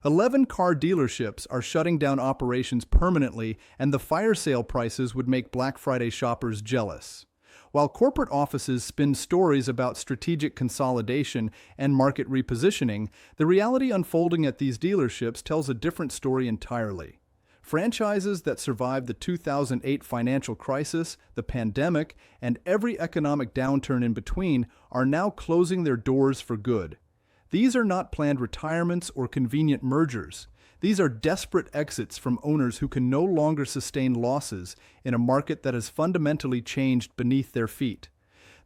11 car dealerships are shutting down operations permanently, and the fire sale prices would make Black Friday shoppers jealous. While corporate offices spin stories about strategic consolidation and market repositioning, the reality unfolding at these dealerships tells a different story entirely. Franchises that survived the 2008 financial crisis, the pandemic, and every economic downturn in between are now closing their doors for good. These are not planned retirements or convenient mergers. These are desperate exits from owners who can no longer sustain losses in a market that has fundamentally changed beneath their feet.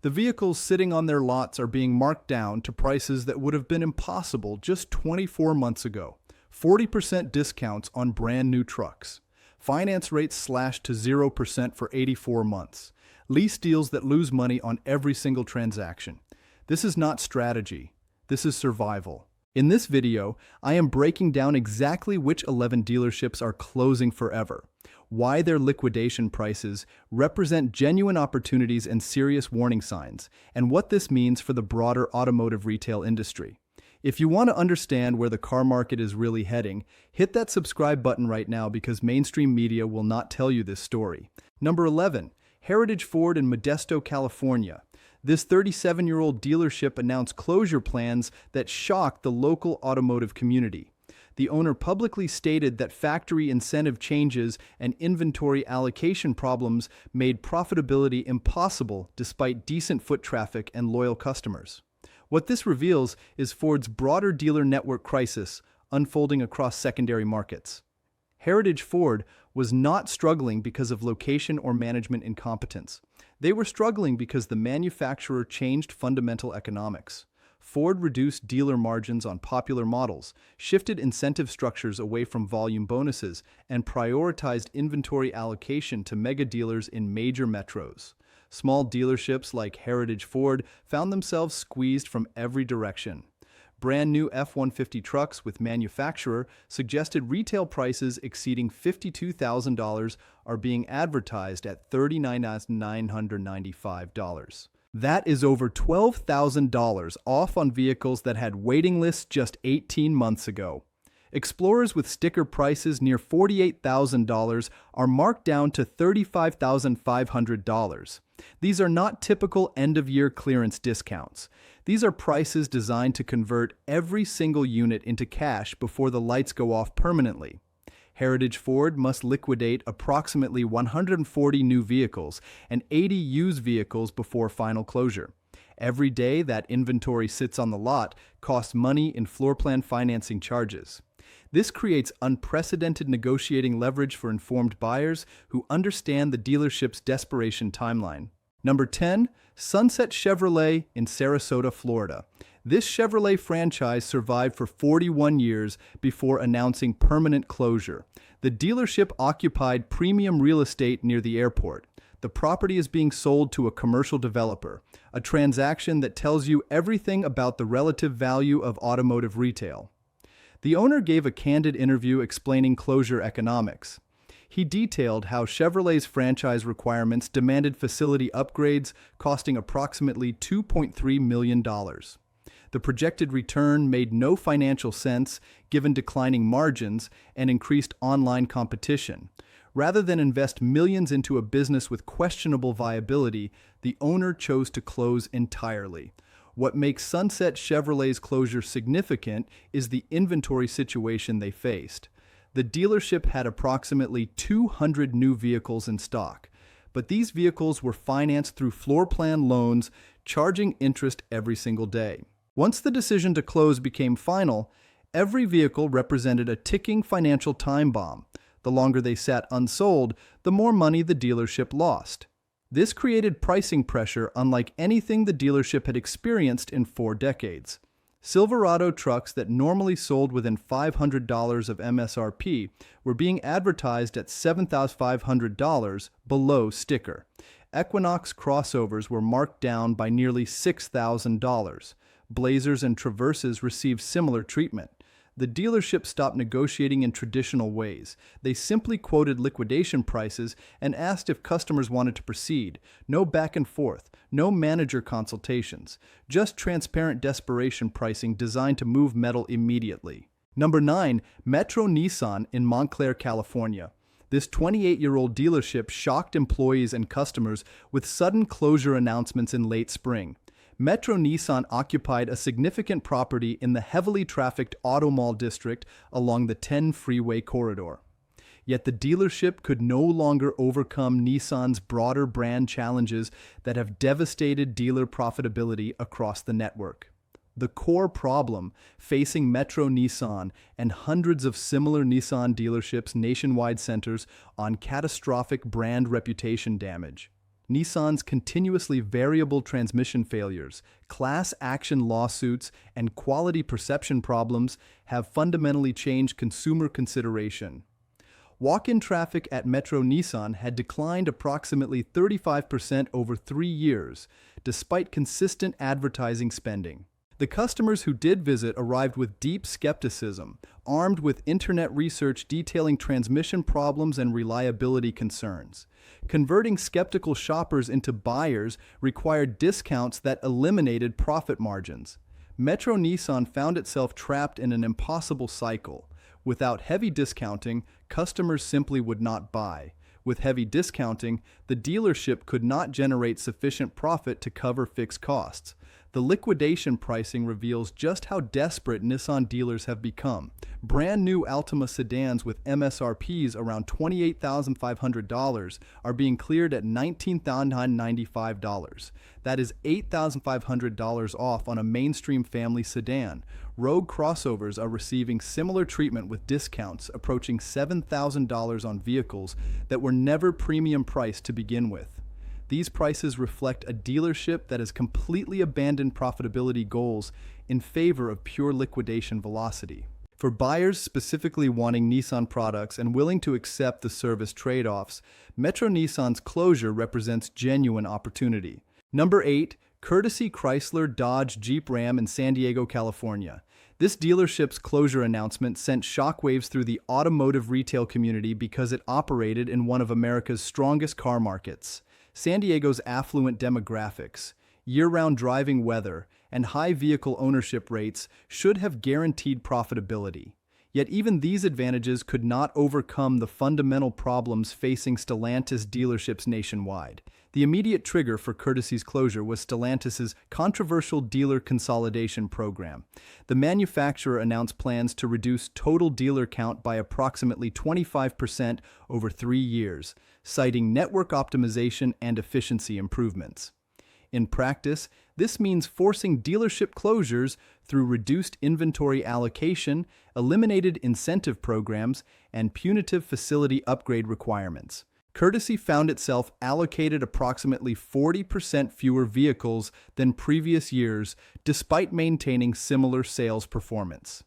The vehicles sitting on their lots are being marked down to prices that would have been impossible just 24 months ago. 40% discounts on brand new trucks. Finance rates slashed to 0% for 84 months. Lease deals that lose money on every single transaction. This is not strategy. This is survival. In this video, I am breaking down exactly which 11 dealerships are closing forever, why their liquidation prices represent genuine opportunities and serious warning signs, and what this means for the broader automotive retail industry. If you want to understand where the car market is really heading, hit that subscribe button right now because mainstream media will not tell you this story. Number 11. Heritage Ford in Modesto, California. This 37-year-old dealership announced closure plans that shocked the local automotive community. The owner publicly stated that factory incentive changes and inventory allocation problems made profitability impossible despite decent foot traffic and loyal customers. What this reveals is Ford's broader dealer network crisis unfolding across secondary markets. Heritage Ford was not struggling because of location or management incompetence. They were struggling because the manufacturer changed fundamental economics. Ford reduced dealer margins on popular models, shifted incentive structures away from volume bonuses, and prioritized inventory allocation to mega dealers in major metros. Small dealerships like Heritage Ford found themselves squeezed from every direction. Brand new F-150 trucks with manufacturer suggested retail prices exceeding $52,000 are being advertised at $39,995. That is over $12,000 off on vehicles that had waiting lists just 18 months ago. Explorers with sticker prices near $48,000 are marked down to $35,500. These are not typical end-of-year clearance discounts. These are prices designed to convert every single unit into cash before the lights go off permanently. Heritage Ford must liquidate approximately 140 new vehicles and 80 used vehicles before final closure. Every day that inventory sits on the lot costs money in floor plan financing charges. This creates unprecedented negotiating leverage for informed buyers who understand the dealership's desperation timeline. Number 10. Sunset Chevrolet in Sarasota, Florida. This Chevrolet franchise survived for 41 years before announcing permanent closure. The dealership occupied premium real estate near the airport. The property is being sold to a commercial developer, a transaction that tells you everything about the relative value of automotive retail. The owner gave a candid interview explaining closure economics. He detailed how Chevrolet's franchise requirements demanded facility upgrades costing approximately $2.3 million. The projected return made no financial sense given declining margins and increased online competition. Rather than invest millions into a business with questionable viability, the owner chose to close entirely. What makes Sunset Chevrolet's closure significant is the inventory situation they faced. The dealership had approximately 200 new vehicles in stock, but these vehicles were financed through floor plan loans, charging interest every single day. Once the decision to close became final, every vehicle represented a ticking financial time bomb. The longer they sat unsold, the more money the dealership lost. This created pricing pressure unlike anything the dealership had experienced in 4 decades. Silverado trucks that normally sold within $500 of MSRP were being advertised at $7,500 below sticker. Equinox crossovers were marked down by nearly $6,000. Blazers and Traverses received similar treatment. The dealership stopped negotiating in traditional ways. They simply quoted liquidation prices and asked if customers wanted to proceed. No back and forth, no manager consultations, just transparent desperation pricing designed to move metal immediately. Number 9. Metro Nissan in Montclair, California. This 28-year-old dealership shocked employees and customers with sudden closure announcements in late spring. Metro Nissan occupied a significant property in the heavily trafficked Auto Mall district along the 10 freeway corridor. Yet the dealership could no longer overcome Nissan's broader brand challenges that have devastated dealer profitability across the network. The core problem facing Metro Nissan and hundreds of similar Nissan dealerships nationwide centers on catastrophic brand reputation damage. Nissan's continuously variable transmission failures, class action lawsuits, and quality perception problems have fundamentally changed consumer consideration. Walk-in traffic at Metro Nissan had declined approximately 35% over 3 years, despite consistent advertising spending. The customers who did visit arrived with deep skepticism, armed with internet research detailing transmission problems and reliability concerns. Converting skeptical shoppers into buyers required discounts that eliminated profit margins. Metro Nissan found itself trapped in an impossible cycle. Without heavy discounting, customers simply would not buy. With heavy discounting, the dealership could not generate sufficient profit to cover fixed costs. The liquidation pricing reveals just how desperate Nissan dealers have become. Brand new Altima sedans with MSRPs around $28,500 are being cleared at $19,995. That is $8,500 off on a mainstream family sedan. Rogue crossovers are receiving similar treatment with discounts approaching $7,000 on vehicles that were never premium priced to begin with. These prices reflect a dealership that has completely abandoned profitability goals in favor of pure liquidation velocity. For buyers specifically wanting Nissan products and willing to accept the service trade-offs, Metro Nissan's closure represents genuine opportunity. Number 8. Courtesy Chrysler Dodge Jeep Ram in San Diego, California. This dealership's closure announcement sent shockwaves through the automotive retail community because it operated in one of America's strongest car markets. San Diego's affluent demographics, year-round driving weather, and high vehicle ownership rates should have guaranteed profitability. Yet even these advantages could not overcome the fundamental problems facing Stellantis dealerships nationwide. The immediate trigger for Courtesy's closure was Stellantis's controversial dealer consolidation program. The manufacturer announced plans to reduce total dealer count by approximately 25% over 3 years, citing network optimization and efficiency improvements. In practice, this means forcing dealership closures through reduced inventory allocation, eliminated incentive programs, and punitive facility upgrade requirements. Courtesy found itself allocated approximately 40% fewer vehicles than previous years, despite maintaining similar sales performance.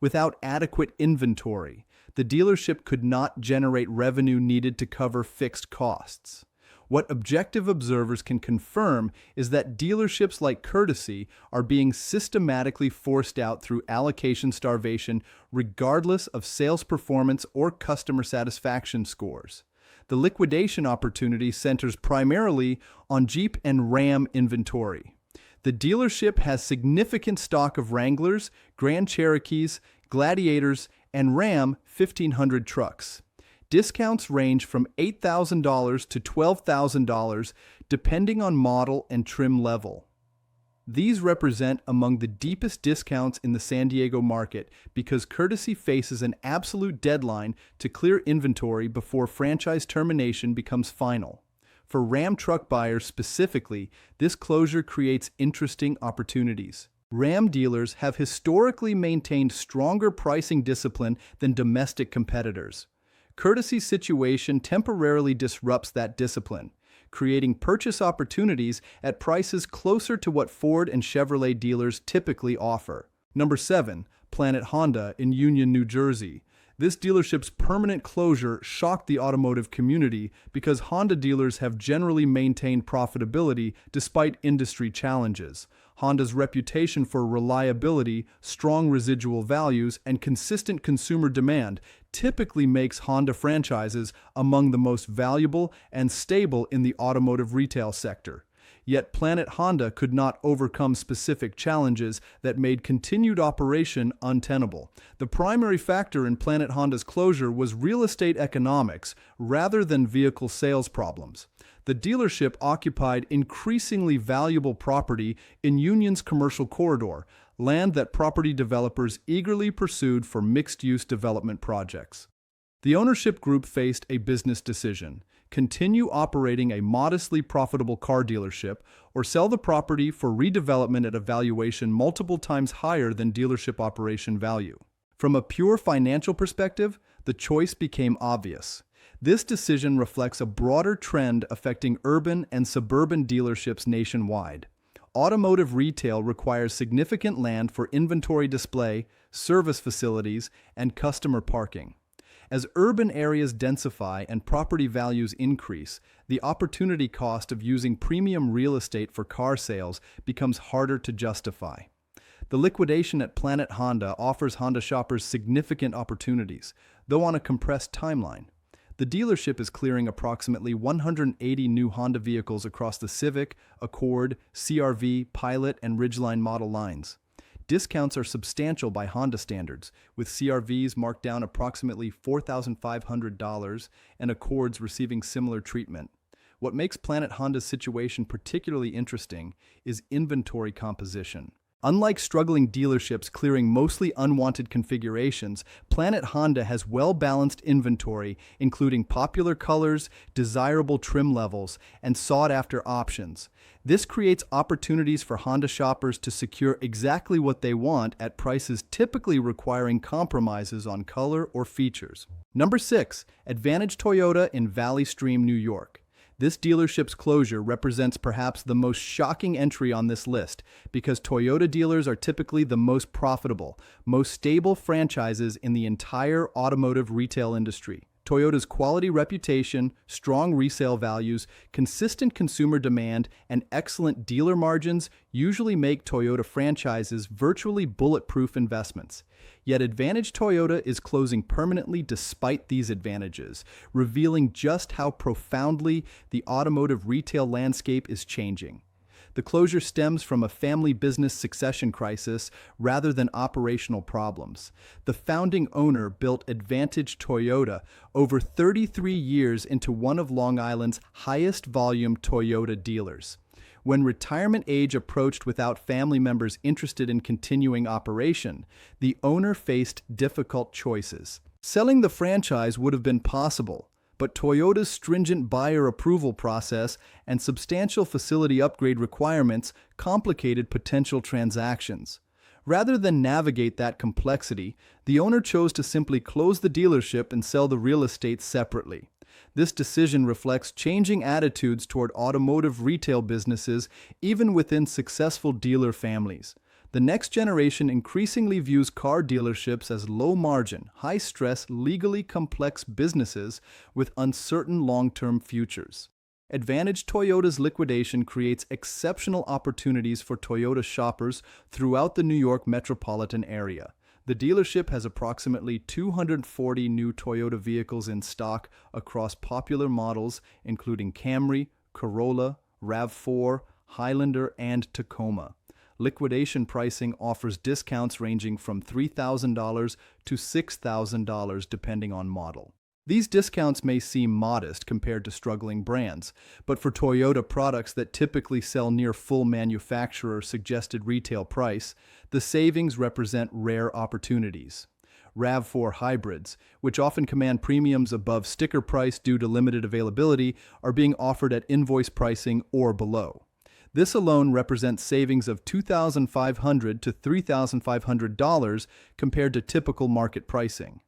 Without adequate inventory, the dealership could not generate revenue needed to cover fixed costs. What objective observers can confirm is that dealerships like Courtesy are being systematically forced out through allocation starvation regardless of sales performance or customer satisfaction scores. The liquidation opportunity centers primarily on Jeep and Ram inventory. The dealership has significant stock of Wranglers, Grand Cherokees, Gladiators, and Ram 1500 trucks. Discounts range from $8,000 to $12,000 depending on model and trim level. These represent among the deepest discounts in the San Diego market because Courtesy faces an absolute deadline to clear inventory before franchise termination becomes final. For Ram truck buyers specifically, this closure creates interesting opportunities. Ram dealers have historically maintained stronger pricing discipline than domestic competitors. Courtesy's situation temporarily disrupts that discipline, creating purchase opportunities at prices closer to what Ford and Chevrolet dealers typically offer. Number 7. Planet Honda in Union, New Jersey. This dealership's permanent closure shocked the automotive community because Honda dealers have generally maintained profitability despite industry challenges. Honda's reputation for reliability, strong residual values, and consistent consumer demand typically makes Honda franchises among the most valuable and stable in the automotive retail sector. Yet Planet Honda could not overcome specific challenges that made continued operation untenable. The primary factor in Planet Honda's closure was real estate economics rather than vehicle sales problems. The dealership occupied increasingly valuable property in Union's commercial corridor, land that property developers eagerly pursued for mixed-use development projects. The ownership group faced a business decision: continue operating a modestly profitable car dealership or sell the property for redevelopment at a valuation multiple times higher than dealership operation value. From a pure financial perspective, the choice became obvious. This decision reflects a broader trend affecting urban and suburban dealerships nationwide. Automotive retail requires significant land for inventory display, service facilities, and customer parking. As urban areas densify and property values increase, the opportunity cost of using premium real estate for car sales becomes harder to justify. The liquidation at Planet Honda offers Honda shoppers significant opportunities, though on a compressed timeline. The dealership is clearing approximately 180 new Honda vehicles across the Civic, Accord, CR-V, Pilot, and Ridgeline model lines. Discounts are substantial by Honda standards, with CR-Vs marked down approximately $4,500 and Accords receiving similar treatment. What makes Planet Honda's situation particularly interesting is inventory composition. Unlike struggling dealerships clearing mostly unwanted configurations, Planet Honda has well-balanced inventory, including popular colors, desirable trim levels, and sought-after options. This creates opportunities for Honda shoppers to secure exactly what they want at prices typically requiring compromises on color or features. Number 6. Advantage Toyota in Valley Stream, New York. This dealership's closure represents perhaps the most shocking entry on this list because Toyota dealers are typically the most profitable, most stable franchises in the entire automotive retail industry. Toyota's quality reputation, strong resale values, consistent consumer demand, and excellent dealer margins usually make Toyota franchises virtually bulletproof investments. Yet Advantage Toyota is closing permanently despite these advantages, revealing just how profoundly the automotive retail landscape is changing. The closure stems from a family business succession crisis rather than operational problems. The founding owner built Advantage Toyota over 33 years into one of Long Island's highest volume Toyota dealers. When retirement age approached without family members interested in continuing operation, the owner faced difficult choices. Selling the franchise would have been possible, but Toyota's stringent buyer approval process and substantial facility upgrade requirements complicated potential transactions. Rather than navigate that complexity, the owner chose to simply close the dealership and sell the real estate separately. This decision reflects changing attitudes toward automotive retail businesses even within successful dealer families. The next generation increasingly views car dealerships as low-margin, high-stress, legally complex businesses with uncertain long-term futures. Advantage Toyota's liquidation creates exceptional opportunities for Toyota shoppers throughout the New York metropolitan area. The dealership has approximately 240 new Toyota vehicles in stock across popular models including Camry, Corolla, RAV4, Highlander, and Tacoma. Liquidation pricing offers discounts ranging from $3,000 to $6,000 depending on model. These discounts may seem modest compared to struggling brands, but for Toyota products that typically sell near full manufacturer suggested retail price, the savings represent rare opportunities. RAV4 hybrids, which often command premiums above sticker price due to limited availability, are being offered at invoice pricing or below. This alone represents savings of $2,500 to $3,500 compared to typical market pricing.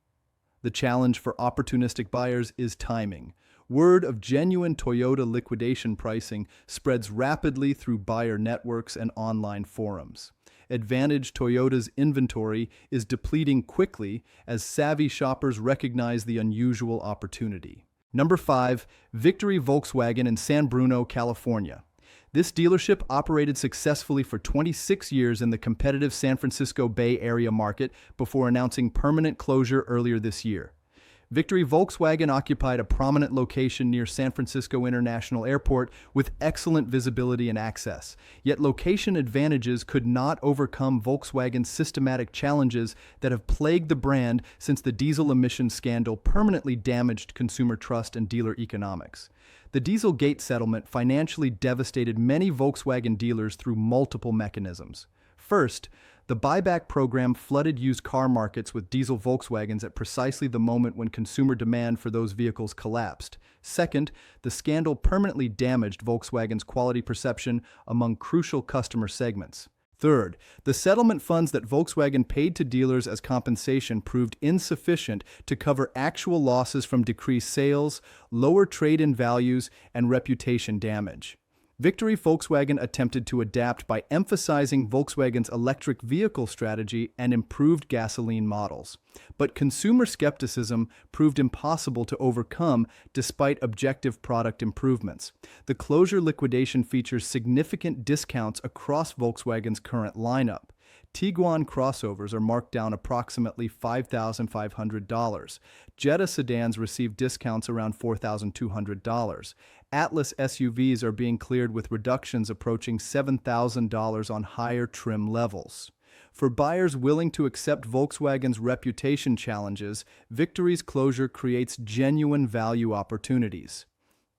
The challenge for opportunistic buyers is timing. Word of genuine Toyota liquidation pricing spreads rapidly through buyer networks and online forums. Advantage Toyota's inventory is depleting quickly as savvy shoppers recognize the unusual opportunity. Number 5. Victory Volkswagen in San Bruno, California. This dealership operated successfully for 26 years in the competitive San Francisco Bay Area market before announcing permanent closure earlier this year. Victory Volkswagen occupied a prominent location near San Francisco International Airport with excellent visibility and access. Yet location advantages could not overcome Volkswagen's systematic challenges that have plagued the brand since the diesel emission scandal permanently damaged consumer trust and dealer economics. The Dieselgate settlement financially devastated many Volkswagen dealers through multiple mechanisms. First, the buyback program flooded used car markets with diesel Volkswagens at precisely the moment when consumer demand for those vehicles collapsed. Second, the scandal permanently damaged Volkswagen's quality perception among crucial customer segments. Third, the settlement funds that Volkswagen paid to dealers as compensation proved insufficient to cover actual losses from decreased sales, lower trade-in values, and reputation damage. Victory Volkswagen attempted to adapt by emphasizing Volkswagen's electric vehicle strategy and improved gasoline models. But consumer skepticism proved impossible to overcome despite objective product improvements. The closure liquidation features significant discounts across Volkswagen's current lineup. Tiguan crossovers are marked down approximately $5,500. Jetta sedans receive discounts around $4,200. Atlas SUVs are being cleared with reductions approaching $7,000 on higher trim levels. For buyers willing to accept Volkswagen's reputation challenges, Victory's closure creates genuine value opportunities.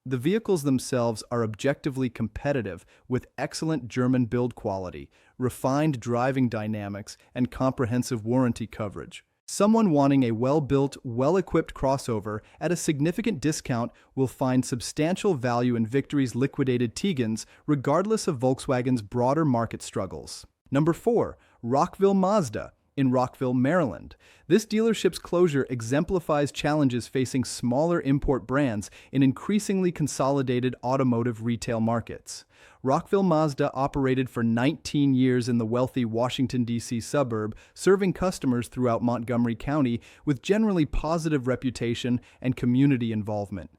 The vehicles themselves are objectively competitive with excellent German build quality, refined driving dynamics, and comprehensive warranty coverage. Someone wanting a well-built, well-equipped crossover at a significant discount will find substantial value in Victory's liquidated Tigans, regardless of Volkswagen's broader market struggles. Number 4. Rockville Mazda in Rockville, Maryland. This dealership's closure exemplifies challenges facing smaller import brands in increasingly consolidated automotive retail markets. Rockville Mazda operated for 19 years in the wealthy Washington, D.C. suburb, serving customers throughout Montgomery County with generally positive reputation and community involvement.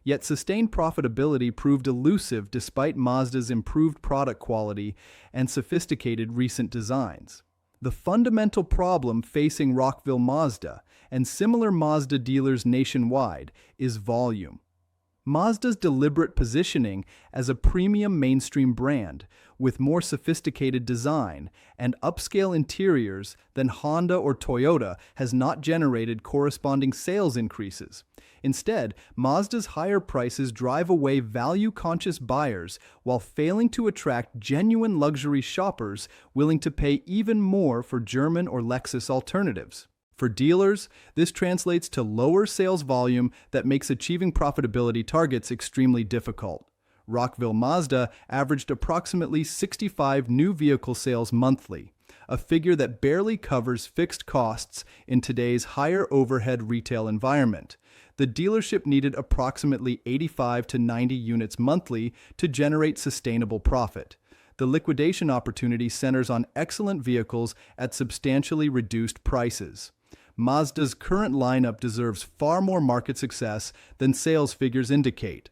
Yet sustained profitability proved elusive despite Mazda's improved product quality and sophisticated recent designs. The fundamental problem facing Rockville Mazda and similar Mazda dealers nationwide is volume. Mazda's deliberate positioning as a premium mainstream brand with more sophisticated design and upscale interiors than Honda or Toyota has not generated corresponding sales increases. Instead, Mazda's higher prices drive away value-conscious buyers while failing to attract genuine luxury shoppers willing to pay even more for German or Lexus alternatives. For dealers, this translates to lower sales volume that makes achieving profitability targets extremely difficult. Rockville Mazda averaged approximately 65 new vehicle sales monthly, a figure that barely covers fixed costs in today's higher overhead retail environment. The dealership needed approximately 85 to 90 units monthly to generate sustainable profit. The liquidation opportunity centers on excellent vehicles at substantially reduced prices. Mazda's current lineup deserves far more market success than sales figures indicate.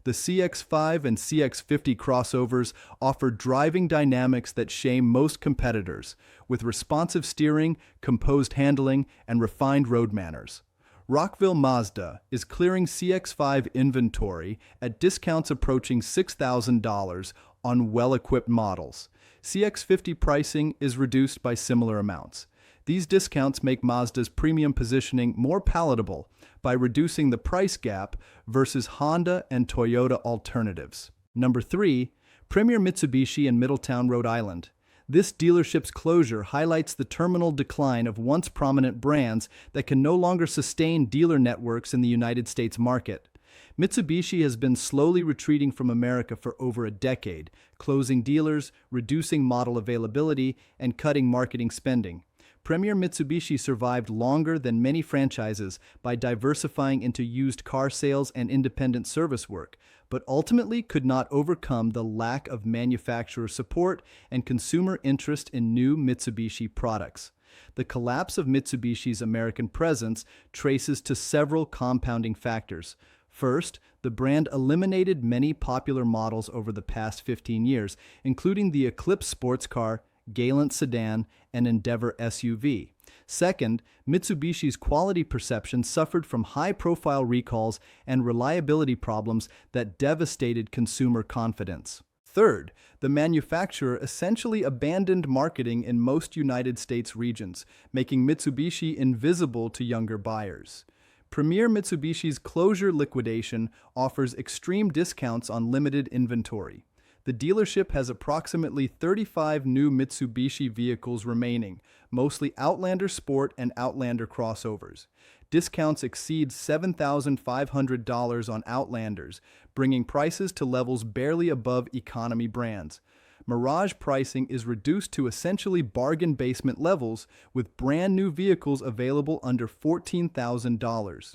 The CX-5 and CX-50 crossovers offer driving dynamics that shame most competitors, with responsive steering, composed handling, and refined road manners. Rockville Mazda is clearing CX-5 inventory at discounts approaching $6,000 on well-equipped models. CX-50 pricing is reduced by similar amounts. These discounts make Mazda's premium positioning more palatable by reducing the price gap versus Honda and Toyota alternatives. Number 3. Premier Mitsubishi in Middletown, Rhode Island. This dealership's closure highlights the terminal decline of once prominent brands that can no longer sustain dealer networks in the United States market. Mitsubishi has been slowly retreating from America for over a decade, closing dealers, reducing model availability, and cutting marketing spending. Premier Mitsubishi survived longer than many franchises by diversifying into used car sales and independent service work, but ultimately could not overcome the lack of manufacturer support and consumer interest in new Mitsubishi products. The collapse of Mitsubishi's American presence traces to several compounding factors. First, the brand eliminated many popular models over the past 15 years, including the Eclipse sports car, Galant sedan, and Endeavor SUV. Second, Mitsubishi's quality perception suffered from high-profile recalls and reliability problems that devastated consumer confidence. Third, the manufacturer essentially abandoned marketing in most United States regions, making Mitsubishi invisible to younger buyers. Premier Mitsubishi's closure liquidation offers extreme discounts on limited inventory. The dealership has approximately 35 new Mitsubishi vehicles remaining, mostly Outlander Sport and Outlander crossovers. Discounts exceed $7,500 on Outlanders, bringing prices to levels barely above economy brands. Mirage pricing is reduced to essentially bargain basement levels, with brand new vehicles available under $14,000.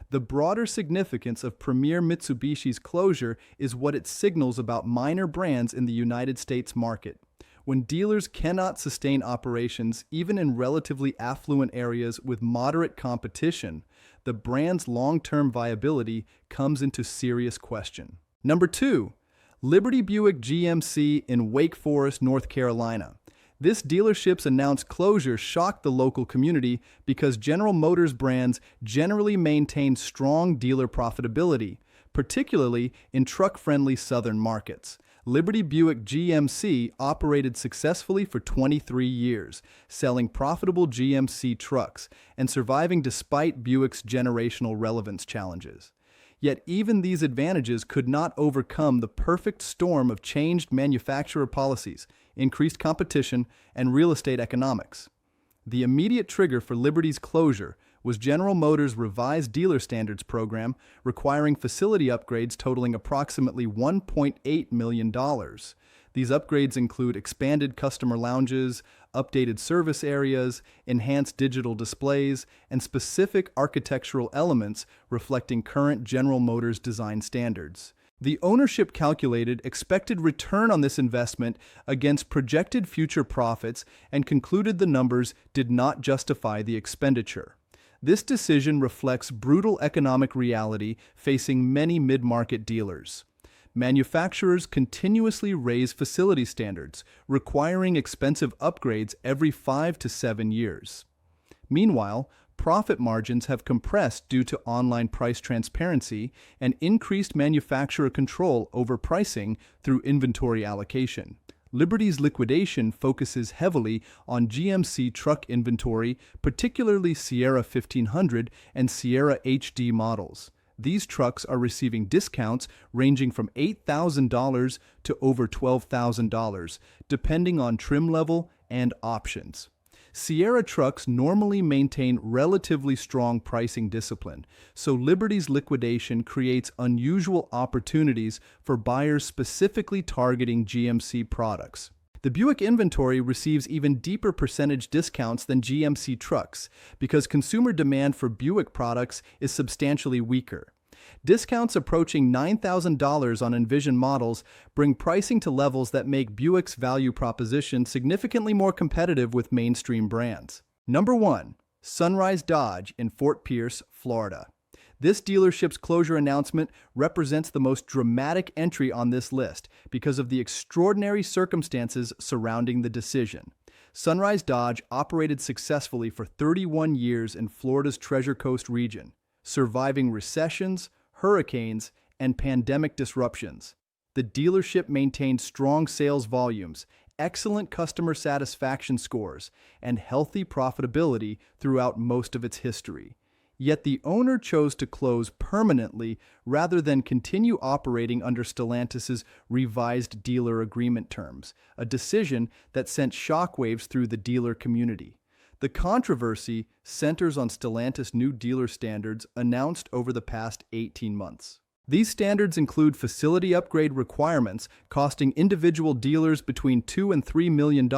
The broader significance of Premier Mitsubishi's closure is what it signals about minor brands in the United States market. When dealers cannot sustain operations even in relatively affluent areas with moderate competition, the brand's long-term viability comes into serious question. Number 2. Liberty Buick GMC in Wake Forest, North Carolina. This dealership's announced closure shocked the local community because General Motors brands generally maintain strong dealer profitability, particularly in truck-friendly southern markets. Liberty Buick GMC operated successfully for 23 years, selling profitable GMC trucks and surviving despite Buick's generational relevance challenges. Yet even these advantages could not overcome the perfect storm of changed manufacturer policies, increased competition, and real estate economics. The immediate trigger for Liberty's closure was General Motors' revised dealer standards program, requiring facility upgrades totaling approximately $1.8 million. These upgrades include expanded customer lounges, updated service areas, enhanced digital displays, and specific architectural elements reflecting current General Motors design standards. The ownership calculated expected return on this investment against projected future profits and concluded the numbers did not justify the expenditure. This decision reflects brutal economic reality facing many mid-market dealers. Manufacturers continuously raise facility standards, requiring expensive upgrades every 5 to 7 years. Meanwhile, profit margins have compressed due to online price transparency and increased manufacturer control over pricing through inventory allocation. Liberty's liquidation focuses heavily on GMC truck inventory, particularly Sierra 1500 and Sierra HD models. These trucks are receiving discounts ranging from $8,000 to over $12,000, depending on trim level and options. Sierra trucks normally maintain relatively strong pricing discipline, so Liberty's liquidation creates unusual opportunities for buyers specifically targeting GMC products. The Buick inventory receives even deeper percentage discounts than GMC trucks because consumer demand for Buick products is substantially weaker. Discounts approaching $9,000 on Envision models bring pricing to levels that make Buick's value proposition significantly more competitive with mainstream brands. Number 1. Sunrise Dodge in Fort Pierce, Florida. This dealership's closure announcement represents the most dramatic entry on this list because of the extraordinary circumstances surrounding the decision. Sunrise Dodge operated successfully for 31 years in Florida's Treasure Coast region, surviving recessions, hurricanes, and pandemic disruptions. The dealership maintained strong sales volumes, excellent customer satisfaction scores, and healthy profitability throughout most of its history. Yet the owner chose to close permanently rather than continue operating under Stellantis's revised dealer agreement terms, a decision that sent shockwaves through the dealer community. The controversy centers on Stellantis' new dealer standards announced over the past 18 months. These standards include facility upgrade requirements costing individual dealers between $2 and $3 million,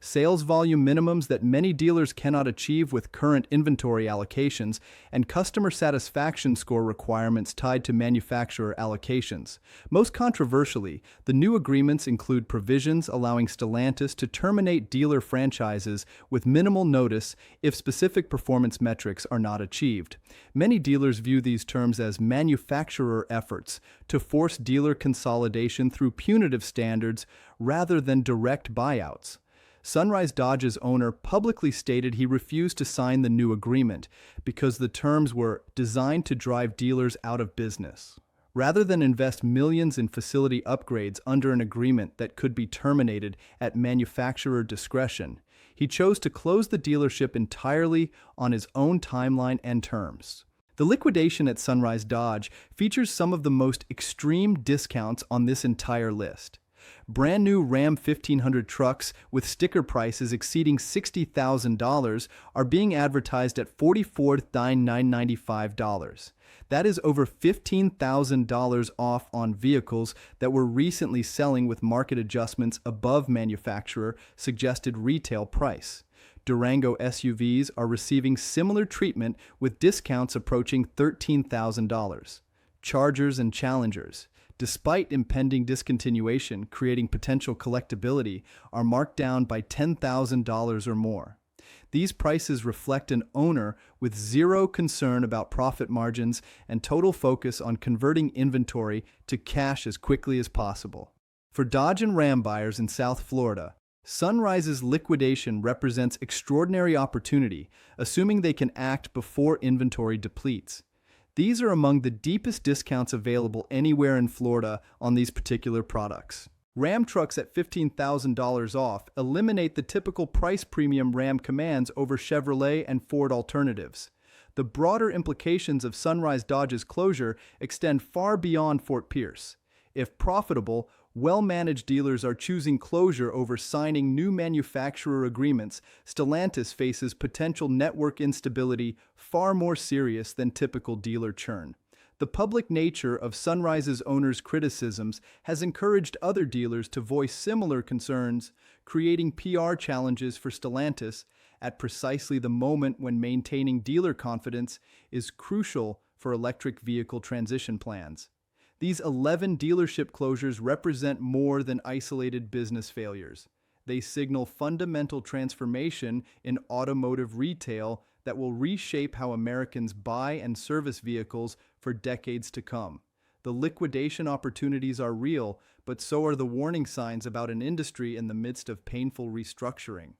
sales volume minimums that many dealers cannot achieve with current inventory allocations, and customer satisfaction score requirements tied to manufacturer allocations. Most controversially, the new agreements include provisions allowing Stellantis to terminate dealer franchises with minimal notice if specific performance metrics are not achieved. Many dealers view these terms as manufacturer efforts to force dealer consolidation through punitive standards rather than direct buyouts. Sunrise Dodge's owner publicly stated he refused to sign the new agreement because the terms were designed to drive dealers out of business. Rather than invest millions in facility upgrades under an agreement that could be terminated at manufacturer discretion, he chose to close the dealership entirely on his own timeline and terms. The liquidation at Sunrise Dodge features some of the most extreme discounts on this entire list. Brand new Ram 1500 trucks with sticker prices exceeding $60,000 are being advertised at $44,995. That is over $15,000 off on vehicles that were recently selling with market adjustments above manufacturer suggested retail price. Durango SUVs are receiving similar treatment with discounts approaching $13,000. Chargers and Challengers, despite impending discontinuation creating potential collectability, are marked down by $10,000 or more. These prices reflect an owner with zero concern about profit margins and total focus on converting inventory to cash as quickly as possible. For Dodge and Ram buyers in South Florida, Sunrise's liquidation represents extraordinary opportunity, assuming they can act before inventory depletes. These are among the deepest discounts available anywhere in Florida on these particular products. Ram trucks at $15,000 off eliminate the typical price premium Ram commands over Chevrolet and Ford alternatives. The broader implications of Sunrise Dodge's closure extend far beyond Fort Pierce. If profitable, well-managed dealers are choosing closure over signing new manufacturer agreements, Stellantis faces potential network instability far more serious than typical dealer churn. The public nature of Sunrise's owners' criticisms has encouraged other dealers to voice similar concerns, creating PR challenges for Stellantis at precisely the moment when maintaining dealer confidence is crucial for electric vehicle transition plans. These 11 dealership closures represent more than isolated business failures. They signal fundamental transformation in automotive retail that will reshape how Americans buy and service vehicles for decades to come. The liquidation opportunities are real, but so are the warning signs about an industry in the midst of painful restructuring.